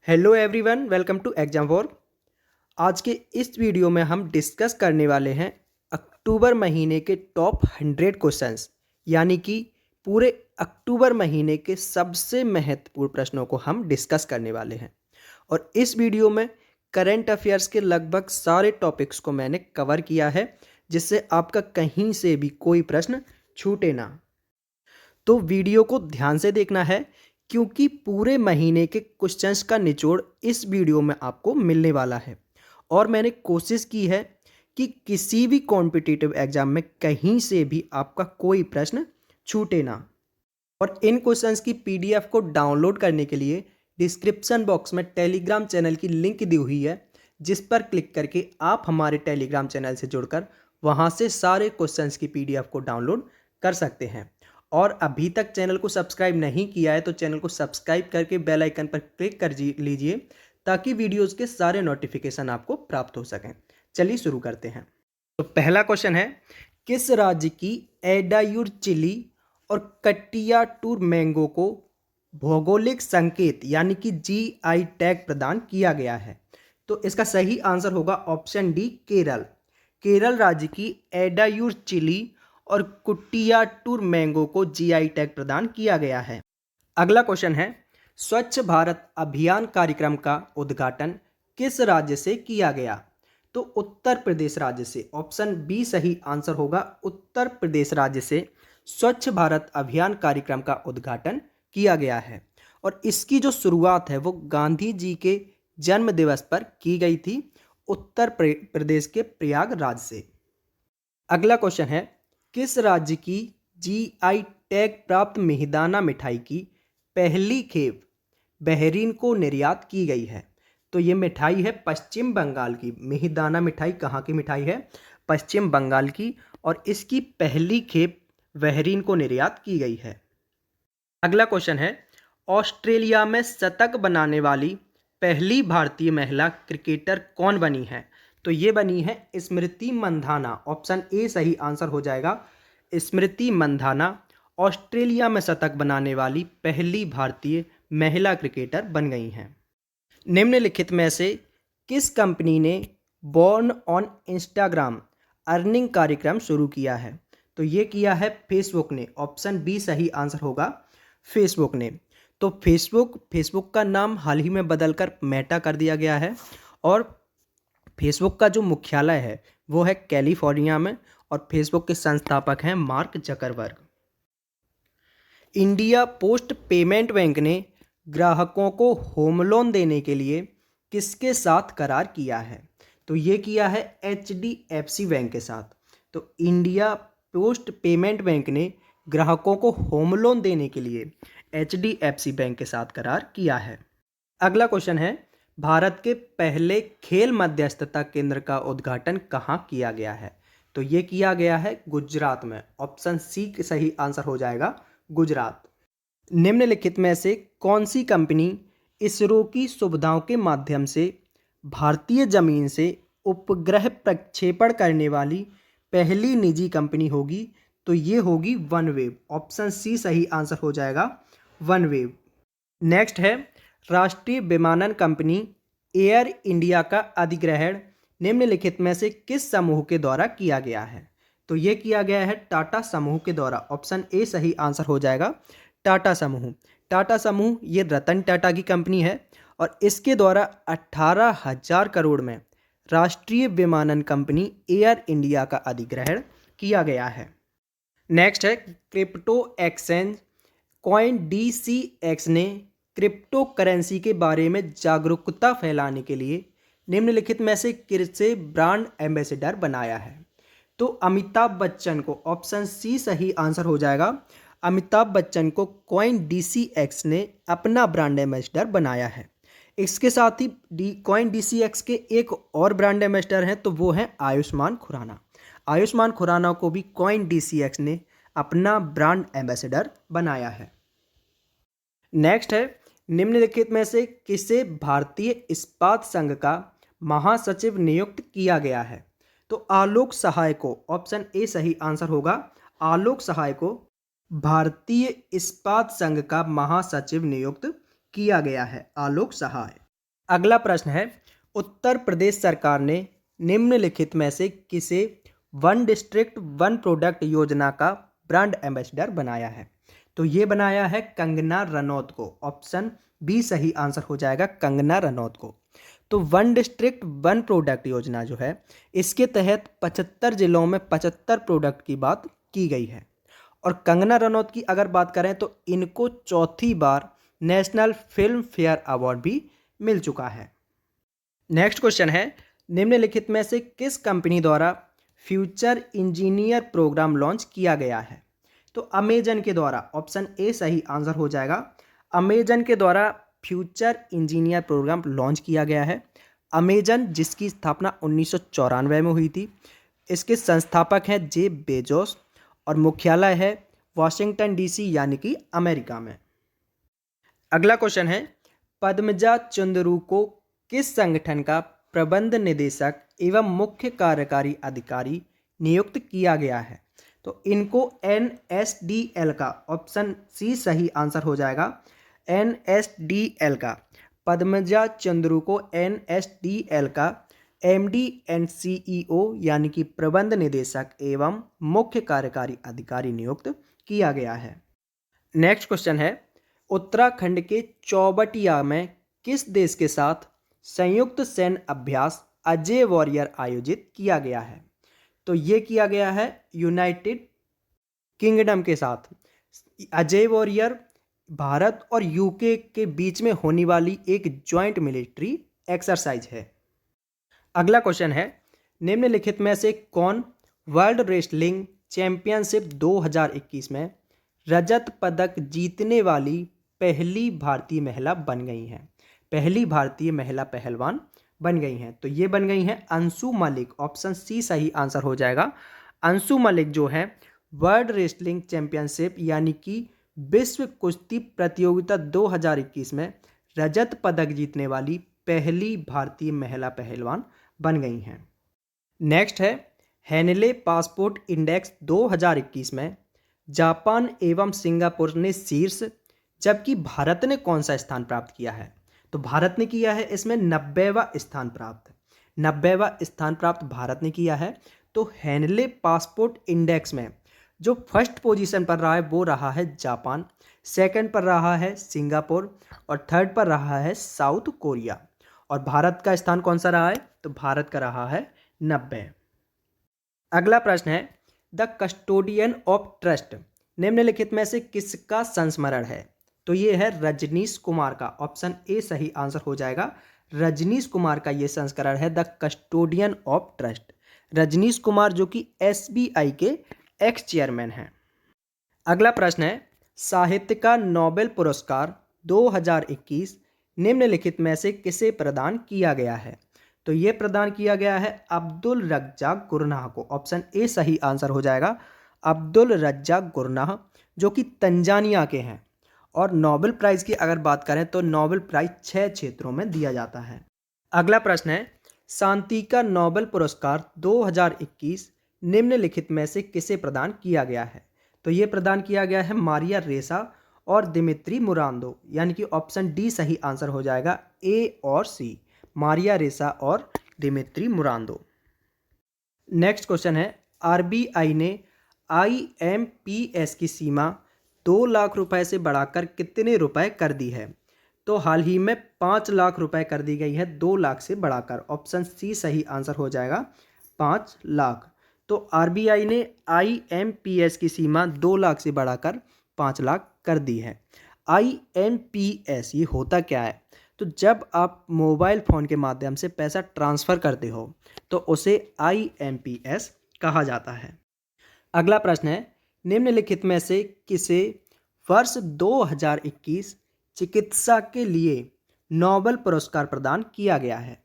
Hello everyone, welcome to exam war. आज के इस वीडियो में हम डिस्कस करने वाले हैं अक्टूबर महीने के टॉप 100 क्वेश्चंस, यानी कि पूरे अक्टूबर महीने के सबसे महत्वपूर्ण प्रश्नों को हम डिस्कस करने वाले हैं। और इस वीडियो में करंट अफेयर्स के लगभग सारे टॉपिक्स को मैंने कवर किया है, जिससे आपका कहीं से भी कोई प्रश्न छूटे ना। तो वीडियो को ध्यान से देखना है, क्योंकि पूरे महीने के क्वेश्चंस का निचोड़ इस वीडियो में आपको मिलने वाला है। और मैंने कोशिश की है कि किसी भी कॉम्पिटिटिव एग्जाम में कहीं से भी आपका कोई प्रश्न छूटे ना। और इन क्वेश्चंस की पीडीएफ को डाउनलोड करने के लिए डिस्क्रिप्शन बॉक्स में टेलीग्राम चैनल की लिंक दी हुई है, जिस पर क्लिक करके आप हमारे टेलीग्राम चैनल से जुड़कर वहां से सारे क्वेश्चंस की पीडीएफ को डाउनलोड कर सकते हैं। और अभी तक चैनल को सब्सक्राइब नहीं किया है तो चैनल को सब्सक्राइब करके बेल आइकन पर क्लिक कर लीजिए, ताकि वीडियोस के सारे नोटिफिकेशन आपको प्राप्त हो सकें। चलिए शुरू करते हैं। तो पहला क्वेश्चन है, किस राज्य की एडायुर चिली और कट्टियाटूर मैंगो को भौगोलिक संकेत यानी कि जीआई टैग प्रदान किया गया है? तो इसका सही आंसर होगा ऑप्शन डी, केरल। केरल राज्य की एडायुर चिली और कुट्टियाटूर मैंगो को जीआई टैग प्रदान किया गया है। अगला क्वेश्चन है, स्वच्छ भारत अभियान कार्यक्रम का उद्घाटन किस राज्य से किया गया? तो उत्तर प्रदेश राज्य से। ऑप्शन बी सही आंसर होगा, उत्तर प्रदेश राज्य से स्वच्छ भारत अभियान कार्यक्रम का उद्घाटन किया गया है। और इसकी जो शुरुआत है वो गांधी जी के जन्म दिवस पर की गई थी, उत्तर प्रदेश के प्रयागराज से। अगला क्वेश्चन है, किस राज्य की जीआई टैग प्राप्त मिहिदाना मिठाई की पहली खेप बहरीन को निर्यात की गई है? तो ये मिठाई है पश्चिम बंगाल की। मिहिदाना मिठाई कहाँ की मिठाई है? पश्चिम बंगाल की। और इसकी पहली खेप बहरीन को निर्यात की गई है। अगला क्वेश्चन है, ऑस्ट्रेलिया में शतक बनाने वाली पहली भारतीय महिला क्रिकेटर कौन बनी है? तो ये बनी है स्मृति मंधाना। ऑप्शन ए सही आंसर हो जाएगा, स्मृति मंधाना ऑस्ट्रेलिया में शतक बनाने वाली पहली भारतीय महिला क्रिकेटर बन गई हैं। निम्नलिखित में से किस कंपनी ने बॉर्न ऑन इंस्टाग्राम अर्निंग कार्यक्रम शुरू किया है? तो ये किया है फेसबुक ने। ऑप्शन बी सही आंसर होगा, फेसबुक ने। तो फेसबुक का नाम हाल ही में बदलकर मेटा कर दिया गया है। और फेसबुक का जो मुख्यालय है वो है कैलिफोर्निया में। और फेसबुक के संस्थापक हैं mark Zuckerberg. India post payment bank ने ग्राहकों को होम लोन देने के लिए किसके साथ करार किया है? तो ये किया है HDFC बैंक के साथ। तो इंडिया पोस्ट पेमेंट बैंक ने ग्राहकों को होम लोन देने के लिए HDFC बैंक के साथ करार किया है। अगला क्वेश्चन है, भारत के पहले खेल मध्यस्थता केंद्र का उद्घाटन कहाँ किया गया है? तो ये किया गया है गुजरात में। ऑप्शन सी सही आंसर हो जाएगा, गुजरात। निम्नलिखित में से कौन सी कंपनी इसरो की सुविधाओं के माध्यम से भारतीय जमीन से उपग्रह प्रक्षेपण करने वाली पहली निजी कंपनी होगी? तो ये होगी वनवेव। ऑप्शन सी सही आंसर हो जाएगा, वनवेव। नेक्स्ट है, राष्ट्रीय विमानन कंपनी एयर इंडिया का अधिग्रहण निम्नलिखित में से किस समूह के द्वारा किया गया है? तो ये किया गया है टाटा समूह के द्वारा। ऑप्शन ए सही आंसर हो जाएगा, टाटा समूह। टाटा समूह ये रतन टाटा की कंपनी है और इसके द्वारा 18,000 करोड़ में राष्ट्रीय विमानन कंपनी एयर इंडिया का अधिग्रहण किया गया है। नेक्स्ट है, क्रिप्टो एक्सचेंज CoinDCX ने क्रिप्टो करेंसी के बारे में जागरूकता फैलाने के लिए निम्नलिखित में से किसे ब्रांड एम्बेसडर बनाया है? तो अमिताभ बच्चन को। ऑप्शन सी सही आंसर हो जाएगा, अमिताभ बच्चन को CoinDCX ने अपना ब्रांड एम्बेसडर बनाया है। इसके साथ ही CoinDCX के एक और ब्रांड एम्बेसडर हैं, तो वो हैं आयुष्मान खुराना। आयुष्मान खुराना को भी CoinDCX ने अपना ब्रांड एम्बेसडर बनाया है। नेक्स्ट है, निम्नलिखित में से किसे भारतीय इस्पात संघ का महासचिव नियुक्त किया गया है? तो आलोक सहाय को। ऑप्शन ए सही आंसर होगा, आलोक सहाय को भारतीय इस्पात संघ का महासचिव नियुक्त किया गया है, आलोक सहाय। अगला प्रश्न है, उत्तर प्रदेश सरकार ने निम्नलिखित में से किसे वन डिस्ट्रिक्ट वन प्रोडक्ट योजना का ब्रांड एम्बेसडर बनाया है? तो ये बनाया है कंगना रनौत को। ऑप्शन बी सही आंसर हो जाएगा, कंगना रनौत को। तो वन डिस्ट्रिक्ट वन प्रोडक्ट योजना जो है, इसके तहत 75 जिलों में 75 प्रोडक्ट की बात की गई है। और कंगना रनौत की अगर बात करें तो इनको चौथी बार नेशनल फिल्म फेयर अवार्ड भी मिल चुका है। नेक्स्ट क्वेश्चन है, निम्नलिखित में से किस कंपनी द्वारा फ्यूचर इंजीनियर प्रोग्राम लॉन्च किया गया है? तो अमेजन के द्वारा। ऑप्शन ए सही आंसर हो जाएगा, अमेजन के द्वारा फ्यूचर इंजीनियर प्रोग्राम लॉन्च किया गया है। अमेजन जिसकी स्थापना 1994 में हुई थी, इसके संस्थापक हैं जेफ बेजोस और मुख्यालय है वाशिंगटन डीसी यानी कि अमेरिका में। अगला क्वेश्चन है, पद्मजा चंद्रू को किस संगठन का प्रबंध निदेशक एवं मुख्य कार्यकारी अधिकारी नियुक्त किया गया है? तो इनको NSDL का, ऑप्शन सी सही आंसर हो जाएगा, NSDL का, पद्मजा चंद्रू को NSDL का MD एंड CEO यानी कि प्रबंध निदेशक एवं मुख्य कार्यकारी अधिकारी नियुक्त किया गया है। नेक्स्ट क्वेश्चन है, उत्तराखंड के चौबटिया में किस देश के साथ संयुक्त सैन्य अभ्यास अजय वॉरियर आयोजित किया गया है? तो ये किया गया है यूनाइटेड किंगडम के साथ। अजय वॉरियर भारत और यूके के बीच में होने वाली एक ज्वाइंट मिलिट्री एक्सरसाइज है। अगला क्वेश्चन है, निम्नलिखित में से कौन वर्ल्ड रेसलिंग चैंपियनशिप 2021 में रजत पदक जीतने वाली पहली भारतीय महिला बन गई हैं? पहली भारतीय महिला पहलवान बन गई हैं। तो ये बन गई हैं अंशु मलिक। ऑप्शन सी सही आंसर हो जाएगा। अंशु मलिक जो है वर्ल्ड रेसलिंग चैंपियनशिप यानी कि विश्व कुश्ती प्रतियोगिता 2021 में रजत पदक जीतने वाली पहली भारतीय महिला पहलवान बन गई हैं। नेक्स्ट है, हैनले पासपोर्ट इंडेक्स 2021 में जापान एवं सिंगापुर ने शीर्ष, जबकि भारत ने कौन सा स्थान प्राप्त किया है? तो भारत ने किया है इसमें 90वां स्थान प्राप्त। 90वां स्थान प्राप्त भारत ने किया है। तो हैनले पासपोर्ट इंडेक्स में जो फर्स्ट पोजीशन पर रहा है वो रहा है जापान, सेकंड पर रहा है सिंगापुर और थर्ड पर रहा है साउथ कोरिया। और भारत का स्थान कौन सा रहा है? तो भारत का रहा है 90। अगला प्रश्न है, द कस्टोडियन ऑफ ट्रस्ट निम्नलिखित में से किसका संस्मरण है? तो ये है रजनीश कुमार का। ऑप्शन ए सही आंसर हो जाएगा, रजनीश कुमार का ये संस्करण है the custodian of trust. Rajneesh Kumar जो कि SBI के एक्स चेयरमैन हैं। अगला प्रश्न है, साहित्य का नोबेल पुरस्कार 2021 निम्नलिखित में से किसे प्रदान किया गया है? तो ये प्रदान किया गया है अब्दुल रज्जाक गुरनाह को। ऑप्शन ए सही आंसर हो जाएगा, अब्दुल रज्जाक गुरनाह जो कि तंजानिया के हैं। और नोबेल प्राइज़ की अगर बात करें तो नोबेल प्राइज़ 6 क्षेत्रों में दिया जाता है। अगला प्रश्न है, शांति का नोबेल पुरस्कार 2021 निम्नलिखित में से किसे प्रदान किया गया है? तो ये प्रदान किया गया है मारिया रेसा और दिमित्री मुरांदो, यानी कि ऑप्शन डी सही आंसर हो जाएगा, ए और सी, मारिया रेसा और दिमित्री मुरांदो। नेक्स्ट क्वेश्चन है, RBI ने IMPS की सीमा 2 लाख रुपए से बढ़ाकर कितने रुपए कर दी है? तो हाल ही में 5 लाख रुपए कर दी गई है, 2 लाख से बढ़ाकर। ऑप्शन सी सही आंसर हो जाएगा, 5 लाख। तो RBI ने IMPS की सीमा 2 लाख से बढ़ाकर 5 लाख कर दी है। IMPS ये होता क्या है? तो जब आप मोबाइल फ़ोन के माध्यम से पैसा ट्रांसफ़र करते हो तो उसे IMPS कहा जाता है। अगला प्रश्न है, निम्नलिखित में से किसे वर्ष 2021 चिकित्सा के लिए नोबेल पुरस्कार प्रदान किया गया है?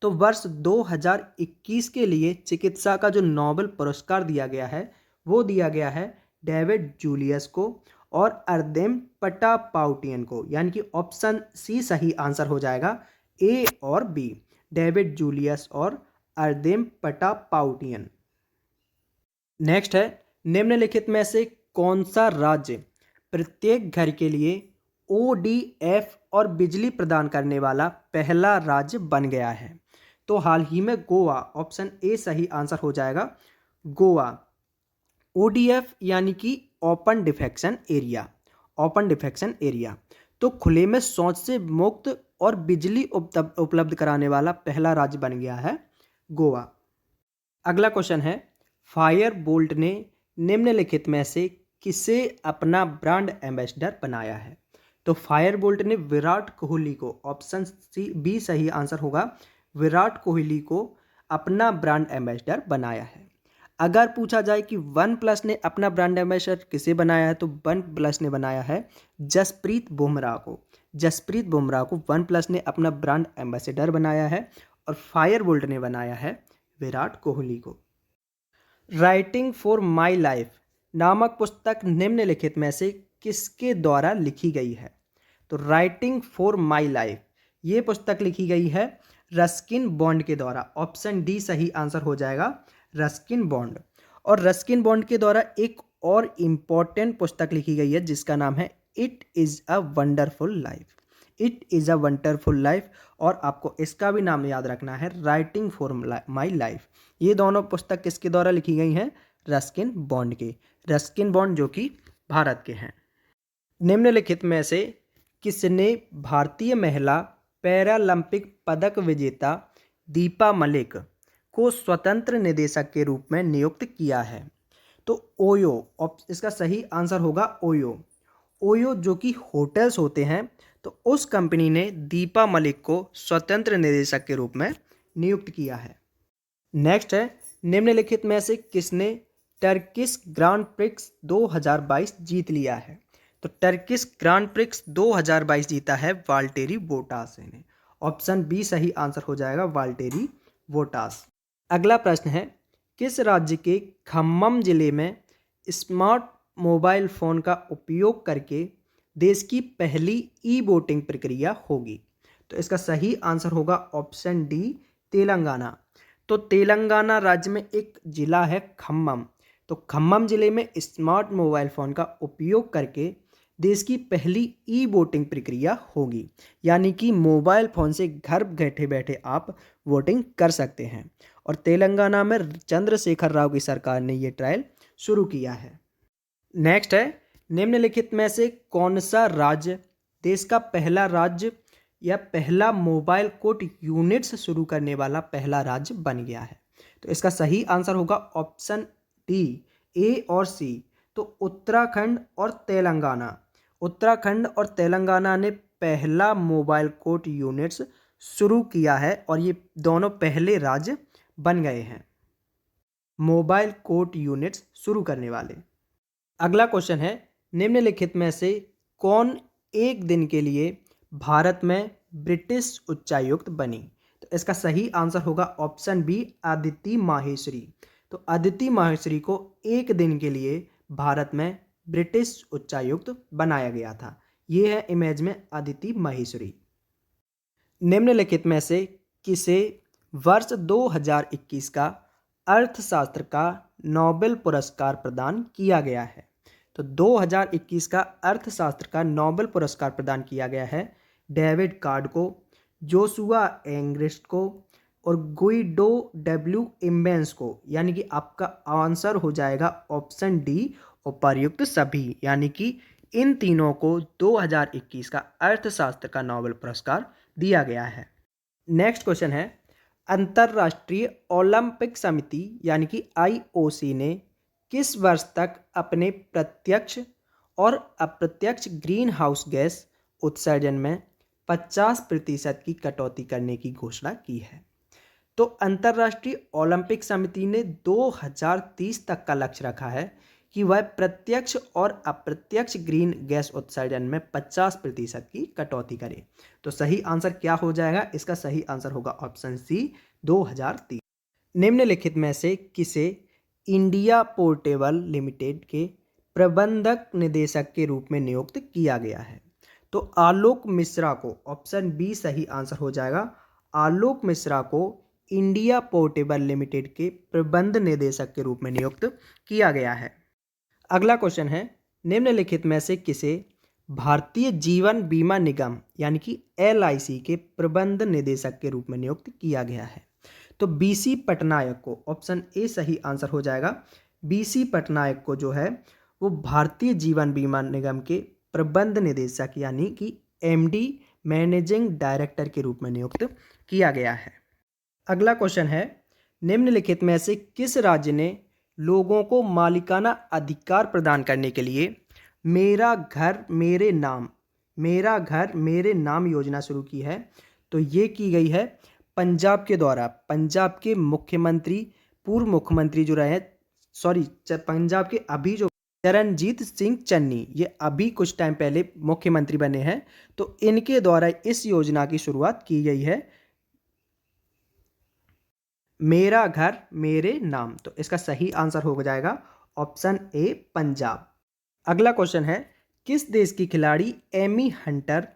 तो वर्ष 2021 के लिए चिकित्सा का जो नोबेल पुरस्कार दिया गया है वो दिया गया है डेविड जूलियस को और अर्देम पटापाउटियन को, यानी कि ऑप्शन सी सही आंसर हो जाएगा, ए और बी, डेविड जूलियस और अर्देम पटापाउटियन। नेक्स्ट है, निम्नलिखित में से कौन सा राज्य प्रत्येक घर के लिए ODF और बिजली प्रदान करने वाला पहला राज्य बन गया है? तो हाल ही में गोवा, ऑप्शन ए सही आंसर हो जाएगा गोवा। ओडीएफ यानी कि open defection area, open defection area. तो खुले में शौच से मुक्त और बिजली उपलब्ध कराने वाला पहला राज्य बन गया है गोवा। अगला क्वेश्चन है, फायर बोल्ट ने निम्नलिखित में से किसे अपना ब्रांड एम्बेसडर बनाया है? तो फायर बोल्ट ने विराट कोहली को, ऑप्शन सी बी सही आंसर होगा, विराट कोहली को अपना ब्रांड एम्बेसडर बनाया है। अगर पूछा जाए कि वन प्लस ने अपना ब्रांड एम्बेसडर किसे बनाया है, तो वन प्लस ने बनाया है जसप्रीत बुमराह को। जसप्रीत बुमराह को वन प्लस ने अपना ब्रांड एम्बेसडर बनाया है और फायर बोल्ट ने बनाया है विराट कोहली को। राइटिंग फॉर माई लाइफ नामक पुस्तक निम्नलिखित में से किसके द्वारा लिखी गई है? तो राइटिंग फॉर माई लाइफ ये पुस्तक लिखी गई है रस्किन बॉन्ड के द्वारा। ऑप्शन डी सही आंसर हो जाएगा, रस्किन बॉन्ड। और रस्किन बॉन्ड के द्वारा एक और इम्पॉर्टेंट पुस्तक लिखी गई है जिसका नाम है it is a wonderful life. It is a wonderful life, और आपको इसका भी नाम याद रखना है, राइटिंग फॉर माई लाइफ। ये दोनों पुस्तक किसके द्वारा लिखी गई हैं? रस्किन बॉन्ड के। रस्किन बॉन्ड जो कि भारत के हैं। निम्नलिखित में से किसने भारतीय महिला पैरालंपिक पदक विजेता दीपा मलिक को स्वतंत्र निदेशक के रूप में नियुक्त किया है? तो ओयो, इसका सही आंसर होगा ओयो। ओयो जो कि होटल्स होते हैं, तो उस कंपनी ने दीपा मलिक को स्वतंत्र निदेशक के रूप में नियुक्त किया है। नेक्स्ट है, निम्नलिखित में से किसने टर्किश ग्रांड प्रिक्स 2022 जीत लिया है? तो टर्किश ग्रांड प्रिक्स 2022 जीता है वाल्टेरी बोटास ने। ऑप्शन बी सही आंसर हो जाएगा, वाल्टेरी बोटास। अगला प्रश्न है, किस राज्य के खम्मम जिले में स्मार्ट मोबाइल फ़ोन का उपयोग करके देश की पहली ई वोटिंग प्रक्रिया होगी? तो इसका सही आंसर होगा ऑप्शन डी, तेलंगाना। तो तेलंगाना राज्य में एक जिला है खम्मम, तो खम्मम जिले में स्मार्ट मोबाइल फ़ोन का उपयोग करके देश की पहली ई वोटिंग प्रक्रिया होगी। यानी कि मोबाइल फ़ोन से घर बैठे बैठे आप वोटिंग कर सकते हैं, और तेलंगाना में चंद्रशेखर राव की सरकार ने ये ट्रायल शुरू किया है। नेक्स्ट है, निम्नलिखित में से कौन सा राज्य देश का पहला राज्य या पहला मोबाइल कोर्ट यूनिट्स शुरू करने वाला पहला राज्य बन गया है? तो इसका सही आंसर होगा ऑप्शन डी, ए और सी। तो उत्तराखंड और तेलंगाना, उत्तराखंड और तेलंगाना ने पहला मोबाइल कोर्ट यूनिट्स शुरू किया है, और ये दोनों पहले राज्य बन गए हैं मोबाइल कोर्ट यूनिट्स शुरू करने वाले। अगला क्वेश्चन है, निम्नलिखित में से कौन एक दिन के लिए भारत में ब्रिटिश उच्चायुक्त बनी? तो इसका सही आंसर होगा ऑप्शन बी, अदिति माहेश्वरी। तो अदिति माहेश्वरी को एक दिन के लिए भारत में ब्रिटिश उच्चायुक्त बनाया गया था। ये है इमेज में अदिति माहेश्वरी। निम्नलिखित में से किसे वर्ष 2021 का अर्थशास्त्र का नोबेल पुरस्कार प्रदान किया गया है? तो 2021 का अर्थशास्त्र का नोबेल पुरस्कार प्रदान किया गया है डेविड कार्ड को, जोशुआ एंग्रेस्ट को और गुइडो डब्ल्यू इम्बेंस को। यानी कि आपका आंसर हो जाएगा ऑप्शन डी, उपर्युक्त सभी। यानी कि इन तीनों को 2021 का अर्थशास्त्र का नोबेल पुरस्कार दिया गया है। नेक्स्ट क्वेश्चन है, अंतर्राष्ट्रीय ओलंपिक समिति यानी कि IOC ने किस वर्ष तक अपने प्रत्यक्ष और अप्रत्यक्ष ग्रीन हाउस गैस उत्सर्जन में 50% की कटौती करने की घोषणा की है? तो अंतर्राष्ट्रीय ओलंपिक समिति ने 2030 तक का लक्ष्य रखा है कि वह प्रत्यक्ष और अप्रत्यक्ष ग्रीन गैस उत्सर्जन में 50% की कटौती करे। तो सही आंसर क्या हो जाएगा? इसका सही आंसर होगा ऑप्शन सी, 2030। निम्नलिखित में से किसे इंडिया पोर्टेबल लिमिटेड के प्रबंधक निदेशक के रूप में नियुक्त किया गया है? तो आलोक मिश्रा को, ऑप्शन बी सही आंसर हो जाएगा, आलोक मिश्रा को इंडिया पोर्टेबल लिमिटेड के प्रबंध निदेशक के रूप में नियुक्त किया गया है। अगला क्वेश्चन है, निम्नलिखित में से किसे भारतीय जीवन बीमा निगम यानी कि LIC के प्रबंध निदेशक के रूप में नियुक्त किया गया है। तो BC पटनायक को, ऑप्शन ए सही आंसर हो जाएगा। BC पटनायक को जो है वो भारतीय जीवन बीमा निगम के प्रबंध निदेशक यानी कि MD मैनेजिंग डायरेक्टर के रूप में नियुक्त किया गया है। अगला क्वेश्चन है, निम्नलिखित में से किस राज्य ने लोगों को मालिकाना अधिकार प्रदान करने के लिए मेरा घर मेरे नाम योजना शुरू की है? तो ये की गई है पंजाब के द्वारा। पंजाब के मुख्यमंत्री, पूर्व मुख्यमंत्री जो रहे, पंजाब के अभी जो चरणजीत सिंह चन्नी, ये अभी कुछ टाइम पहले मुख्यमंत्री बने हैं, तो इनके द्वारा इस योजना की शुरुआत की गई है, मेरा घर मेरे नाम। तो इसका सही आंसर हो जाएगा ऑप्शन ए पंजाब। अगला क्वेश्चन है, किस देश की खिलाड़ी एमी हंटर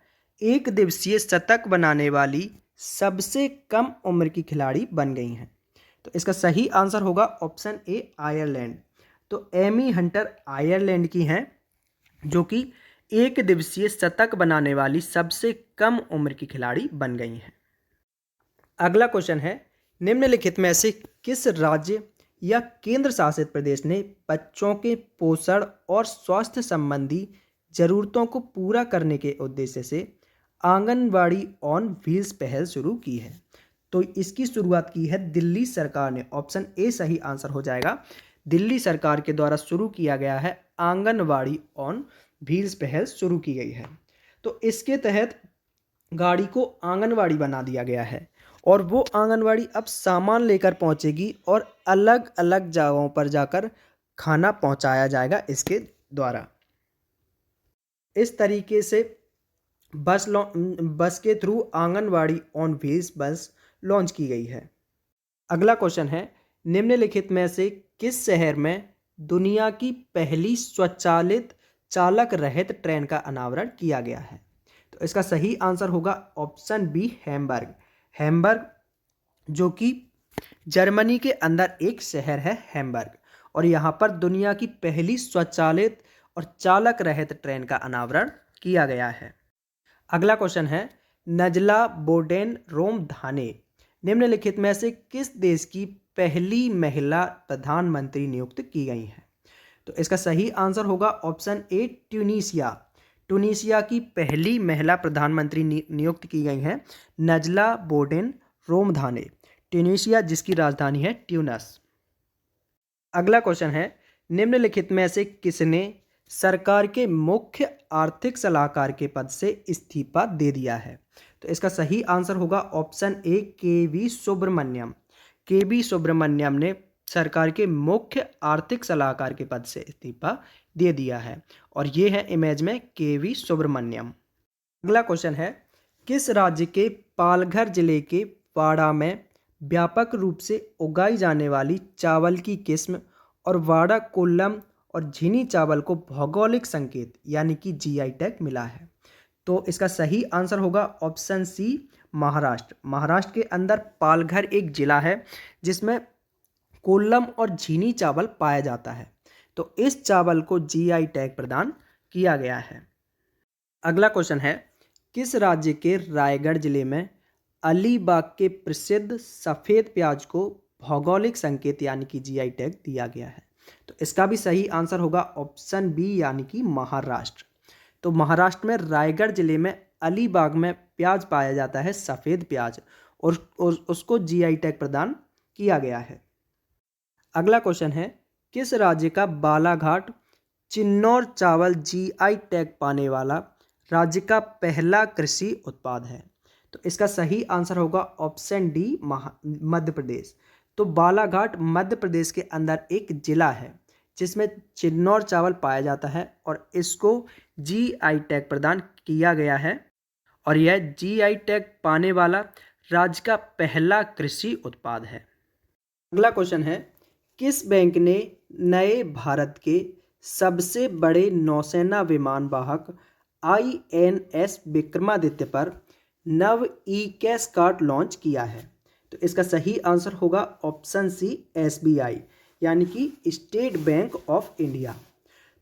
एक दिवसीय शतक बनाने वाली सबसे कम उम्र की खिलाड़ी बन गई हैं? तो इसका सही आंसर होगा ऑप्शन ए आयरलैंड। तो एमी हंटर आयरलैंड की हैं, जो कि एक दिवसीय शतक बनाने वाली सबसे कम उम्र की खिलाड़ी बन गई हैं। अगला क्वेश्चन है, निम्नलिखित में से किस राज्य या केंद्र शासित प्रदेश ने बच्चों के पोषण और स्वास्थ्य संबंधी जरूरतों को पूरा करने के उद्देश्य से आंगनवाड़ी ऑन व्हील्स पहल शुरू की है? तो इसकी शुरुआत की है दिल्ली सरकार ने। ऑप्शन ए सही आंसर हो जाएगा। दिल्ली सरकार के द्वारा शुरू किया गया है आंगनवाड़ी ऑन व्हील्स पहल शुरू की गई है। तो इसके तहत गाड़ी को आंगनवाड़ी बना दिया गया है और वो आंगनवाड़ी अब सामान लेकर पहुंचेगी और अलग अलग जगहों पर जाकर खाना पहुंचाया जाएगा इसके द्वारा। इस तरीके से बस के थ्रू आंगनवाड़ी ऑन व्हील्स बस लॉन्च की गई है। अगला क्वेश्चन है, निम्नलिखित में से किस शहर में दुनिया की पहली स्वचालित चालक रहित ट्रेन का अनावरण किया गया है? तो इसका सही आंसर होगा ऑप्शन बी हैम्बर्ग। हैम्बर्ग जो कि जर्मनी के अंदर एक शहर है हैम्बर्ग, और यहाँ पर दुनिया की पहली स्वचालित और चालक रहित ट्रेन का अनावरण किया गया है। अगला क्वेश्चन है, नजला बोर्डेन रोमधाने निम्नलिखित में से किस देश की पहली महिला प्रधानमंत्री नियुक्त की गई हैं? तो इसका सही आंसर होगा ऑप्शन ए ट्यूनीशिया। ट्यूनीशिया की पहली महिला प्रधानमंत्री नियुक्त की गई हैं नजला बोर्डेन रोमधाने, ट्यूनीशिया जिसकी राजधानी है ट्यूनस। अगला क्वेश्चन है, निम्नलिखित में से किसने सरकार के मुख्य आर्थिक सलाहकार के पद से इस्तीफा दे दिया है? तो इसका सही आंसर होगा option A KV Subramanian. KV Subramanian ने सरकार के मुख्य आर्थिक सलाहकार के पद से इस्तीफा दे दिया है, और ये है इमेज में KV सुब्रमण्यम। अगला क्वेश्चन है, किस राज्य के पालघर जिले के वाड़ा में व्यापक रूप से उगाई जाने वाली चावल की किस्म और वाड़ा कोल्लम और झिनी चावल को भौगोलिक संकेत यानी कि GI टैग मिला है? तो इसका सही आंसर होगा ऑप्शन सी महाराष्ट्र। महाराष्ट्र के अंदर पालघर एक जिला है जिसमें कोल्लम और झिनी चावल पाया जाता है, तो इस चावल को GI टैग प्रदान किया गया है। अगला क्वेश्चन है, किस राज्य के रायगढ़ जिले में अलीबाग के प्रसिद्ध सफ़ेद प्याज को भौगोलिक संकेत यानी कि GI टैग दिया गया है? तो इसका भी सही आंसर होगा ऑप्शन बी यानी कि महाराष्ट्र। तो महाराष्ट्र में रायगढ़ जिले में अलीबाग में प्याज पाया जाता है, सफ़ेद प्याज, और उसको GI टैग प्रदान किया गया है। अगला क्वेश्चन है, किस राज्य का बालाघाट चिन्नौर चावल GI टैग पाने वाला राज्य का पहला कृषि उत्पाद है? तो इसका सही आंसर होगा ऑप्शन डी मध्य प्रदेश। तो बालाघाट मध्य प्रदेश के अंदर एक जिला है जिसमें चिन्नौर चावल पाया जाता है और इसको GI टैग प्रदान किया गया है, और यह GI टैग पाने वाला राज्य का पहला कृषि उत्पाद है। अगला क्वेश्चन है, किस बैंक ने नए भारत के सबसे बड़े नौसेना विमान वाहक INS विक्रमादित्य पर नव ई-कैश कार्ड लॉन्च किया है? तो इसका सही आंसर होगा ऑप्शन सी SBI यानी कि स्टेट बैंक ऑफ इंडिया।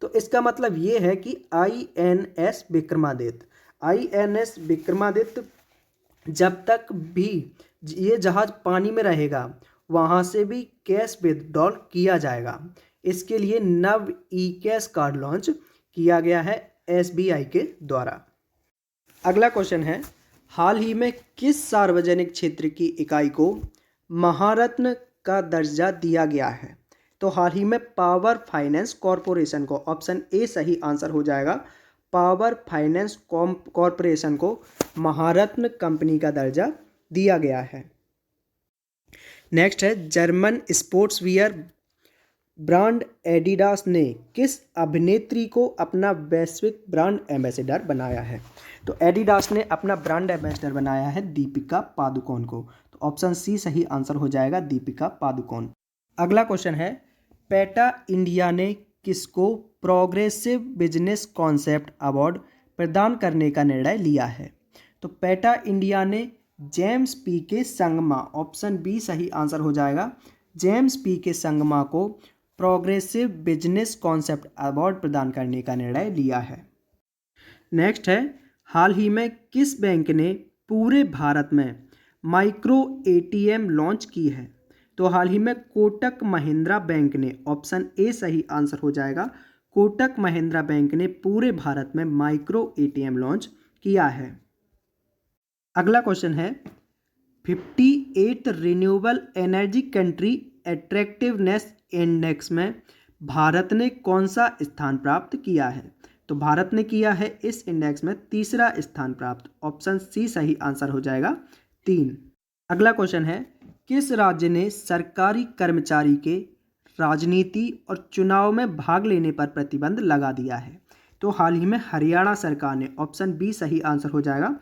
तो इसका मतलब ये है कि INS विक्रमादित्य जब तक भी ये जहाज़ पानी में रहेगा वहाँ से भी कैश विदड्रॉल किया जाएगा। इसके लिए नव ई कैश कार्ड लॉन्च किया गया है SBI के द्वारा। अगला क्वेश्चन है, हाल ही में किस सार्वजनिक क्षेत्र की इकाई को महारत्न का दर्जा दिया गया है? तो हाल ही में पावर फाइनेंस कॉरपोरेशन को, ऑप्शन ए सही आंसर हो जाएगा, पावर फाइनेंस कॉरपोरेशन को महारत्न कंपनी का दर्जा दिया गया है। नेक्स्ट है, German sports wear brand Adidas ने किस अभिनेत्री को अपना वैश्विक ब्रांड एम्बेसडर बनाया है? तो एडिडास ने अपना ब्रांड एम्बेसडर बनाया है दीपिका पादुकोण को। तो ऑप्शन सी सही आंसर हो जाएगा, दीपिका पादुकोण। अगला क्वेश्चन है, पेटा इंडिया ने किसको प्रोग्रेसिव बिजनेस कॉन्सेप्ट अवार्ड प्रदान करने का निर्णय लिया है? तो पेटा इंडिया ने जेम्स पी के संगमा, ऑप्शन बी सही आंसर हो जाएगा, जेम्स पी के संगमा को प्रोग्रेसिव बिजनेस कॉन्सेप्ट अवार्ड प्रदान करने का निर्णय लिया है। नेक्स्ट है, हाल ही में किस बैंक ने पूरे भारत में माइक्रो ATM लॉन्च की है? तो हाल ही में कोटक महिंद्रा बैंक ने, ऑप्शन ए सही आंसर हो जाएगा, कोटक महिंद्रा बैंक ने पूरे भारत में माइक्रो ATM लॉन्च किया है। अगला क्वेश्चन है, 58 renewable energy country attractiveness index में भारत ने कौन सा स्थान प्राप्त किया है? तो भारत ने किया है इस इंडेक्स में तीसरा स्थान प्राप्त, ऑप्शन सी सही आंसर हो जाएगा, 3। अगला क्वेश्चन है, किस राज्य ने सरकारी कर्मचारी के राजनीति और चुनाव में भाग लेने पर प्रतिबंध लगा दिया है? तो हाल ही में हरियाणा सरकार ने, ऑप्शन बी सही आंसर हो जाएगा,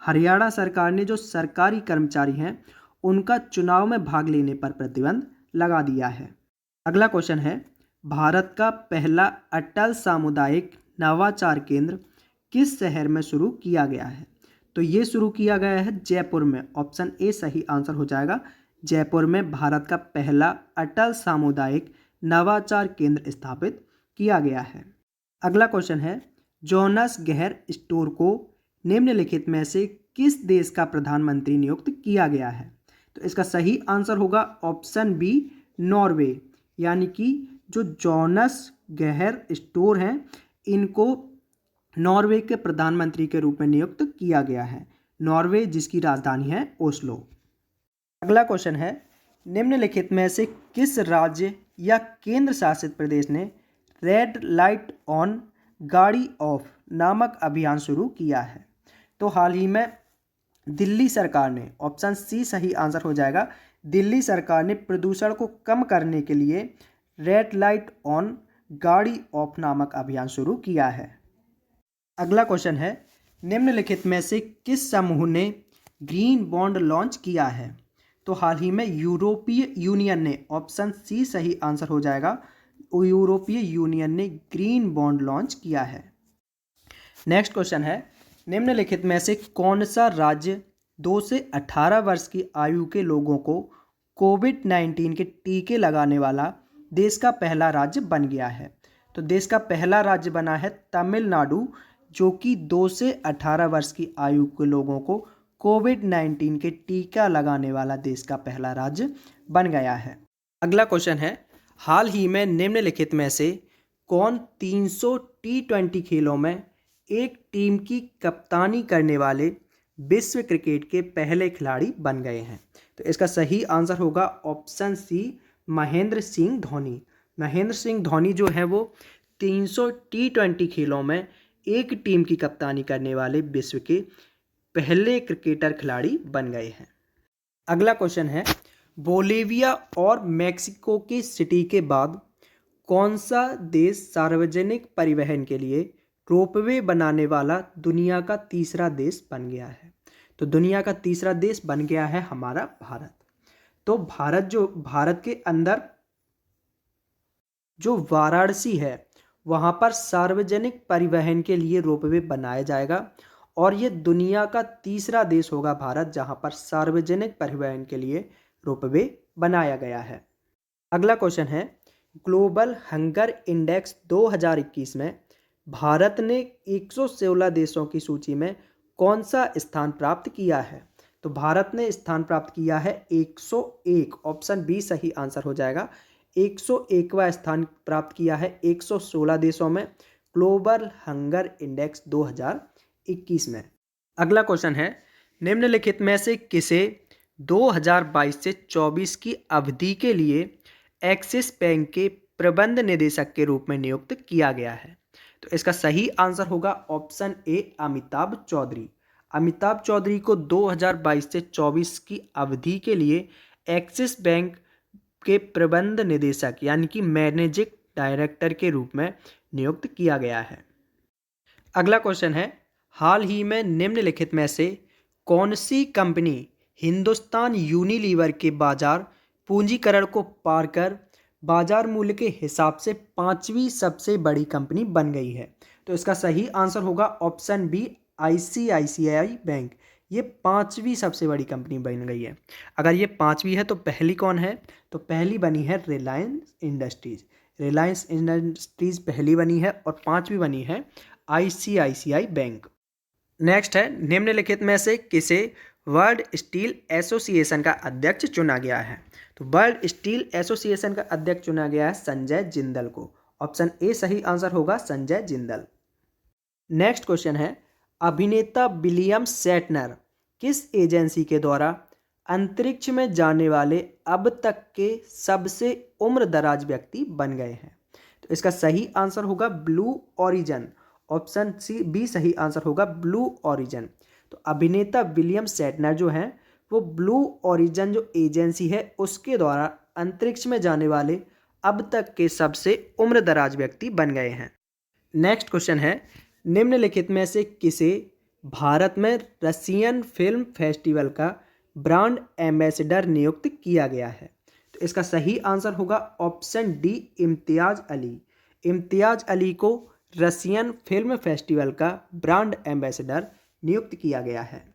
हरियाणा सरकार ने जो सरकारी कर्मचारी हैं उनका चुनाव में भाग लेने पर प्रतिबंध लगा दिया है। अगला क्वेश्चन है, भारत का पहला अटल सामुदायिक नवाचार केंद्र किस शहर में शुरू किया गया है? तो ये शुरू किया गया है जयपुर में, ऑप्शन ए सही आंसर हो जाएगा, जयपुर में भारत का पहला अटल सामुदायिक नवाचार केंद्र स्थापित किया गया है। अगला क्वेश्चन है, जोनास गहर स्टोर को निम्नलिखित में से किस देश का प्रधानमंत्री नियुक्त किया गया है? तो इसका सही आंसर होगा ऑप्शन बी, नॉर्वे। यानी कि जो जोनास गहर स्टोर हैं इनको नॉर्वे के प्रधानमंत्री के रूप में नियुक्त किया गया है, नॉर्वे जिसकी राजधानी है ओस्लो। अगला क्वेश्चन है, निम्नलिखित में से किस राज्य या केंद्र शासित प्रदेश ने रेड लाइट ऑन गाड़ी ऑफ नामक अभियान शुरू किया है? तो हाल ही में दिल्ली सरकार ने, ऑप्शन सी सही आंसर हो जाएगा, दिल्ली सरकार ने प्रदूषण को कम करने के लिए रेड लाइट ऑन गाड़ी ऑफ नामक अभियान शुरू किया है। अगला क्वेश्चन है, निम्नलिखित में से किस समूह ने ग्रीन बॉन्ड लॉन्च किया है? तो हाल ही में यूरोपीय यूनियन ने, ऑप्शन सी सही आंसर हो जाएगा, यूरोपीय यूनियन ने ग्रीन बॉन्ड लॉन्च किया है। नेक्स्ट क्वेश्चन है, निम्नलिखित में से कौन सा राज्य 2 से 18 वर्ष की आयु के लोगों को कोविड-19 के टीके लगाने वाला देश का पहला राज्य बन गया है? तो देश का पहला राज्य बना है तमिलनाडु, जो कि 2 से 18 वर्ष की आयु के लोगों को कोविड-19 के टीका लगाने वाला देश का पहला राज्य बन गया है। अगला क्वेश्चन है, हाल ही में निम्नलिखित में से कौन 300 T20 खेलों में एक टीम की कप्तानी करने वाले विश्व क्रिकेट के पहले खिलाड़ी बन गए हैं? तो इसका सही आंसर होगा ऑप्शन सी, महेंद्र सिंह धोनी। महेंद्र सिंह धोनी जो है वो 300 T20 खेलों में एक टीम की कप्तानी करने वाले विश्व के पहले क्रिकेटर खिलाड़ी बन गए हैं। अगला क्वेश्चन है, बोलिविया और मेक्सिको की सिटी के बाद कौन सा देश सार्वजनिक परिवहन के लिए रोपवे बनाने वाला दुनिया का तीसरा देश बन गया है? तो दुनिया का तीसरा देश बन गया है हमारा भारत। तो भारत के अंदर जो वाराणसी है वहाँ पर सार्वजनिक परिवहन के लिए रोपवे बनाया जाएगा और ये दुनिया का तीसरा देश होगा भारत जहाँ पर सार्वजनिक परिवहन के लिए रोपवे बनाया गया है। अगला क्वेश्चन है, ग्लोबल हंगर इंडेक्स 2021 में भारत ने 116 देशों की सूची में कौन सा स्थान प्राप्त किया है? तो भारत ने स्थान प्राप्त किया है 101। ऑप्शन बी सही आंसर हो जाएगा। 101वां स्थान प्राप्त किया है 116 देशों में ग्लोबल हंगर इंडेक्स 2021 में। अगला क्वेश्चन है, निम्नलिखित में से किसे 2022 से 24 की अवधि के लिए एक्सिस बैंक के प्रबंध निदेशक के रूप में नियुक्त किया गया है? तो इसका सही आंसर होगा ऑप्शन ए अमिताभ चौधरी। अमिताभ चौधरी को 2022 से 24 की अवधि के लिए एक्सिस बैंक के प्रबंध निदेशक यानी कि मैनेजिंग डायरेक्टर के रूप में नियुक्त किया गया है। अगला क्वेश्चन है, हाल ही में निम्नलिखित में से कौन सी कंपनी हिंदुस्तान यूनिलीवर के बाजार पूंजीकरण को पार कर बाजार मूल्य के हिसाब से 5वीं सबसे बड़ी कंपनी बन गई है? तो इसका सही आंसर होगा ऑप्शन बी आईसीआईसीआई बैंक। ये 5वीं सबसे बड़ी कंपनी बन गई है। अगर ये 5वीं है तो पहली कौन है? तो पहली बनी है रिलायंस इंडस्ट्रीज। रिलायंस इंडस्ट्रीज पहली बनी है और 5वीं बनी है आईसीआईसीआई बैंक। नेक्स्ट है, निम्नलिखित में से किसे वर्ल्ड स्टील एसोसिएशन का अध्यक्ष चुना गया है? तो वर्ल्ड स्टील एसोसिएशन का अध्यक्ष चुना गया है संजय जिंदल को। ऑप्शन ए सही आंसर होगा संजय जिंदल। नेक्स्ट क्वेश्चन है, अभिनेता विलियम शेटनर किस एजेंसी के द्वारा अंतरिक्ष में जाने वाले अब तक के सबसे उम्रदराज व्यक्ति बन गए हैं? तो इसका सही आंसर होगा Blue Origin. Option C B सही आंसर होगा ब्लू ओरिजिन। तो अभिनेता विलियम शेटनर जो हैं वो ब्लू ओरिजिन जो एजेंसी है उसके द्वारा अंतरिक्ष में जाने वाले अब तक के सबसे उम्रदराज व्यक्ति बन गए हैं। नेक्स्ट क्वेश्चन है, निम्नलिखित में से किसे भारत में रशियन फिल्म फेस्टिवल का ब्रांड एम्बेसडर नियुक्त किया गया है? तो इसका सही आंसर होगा ऑप्शन डी इम्तियाज अली। इम्तियाज अली को रशियन फिल्म फेस्टिवल का ब्रांड एम्बेसडर नियुक्त किया गया है।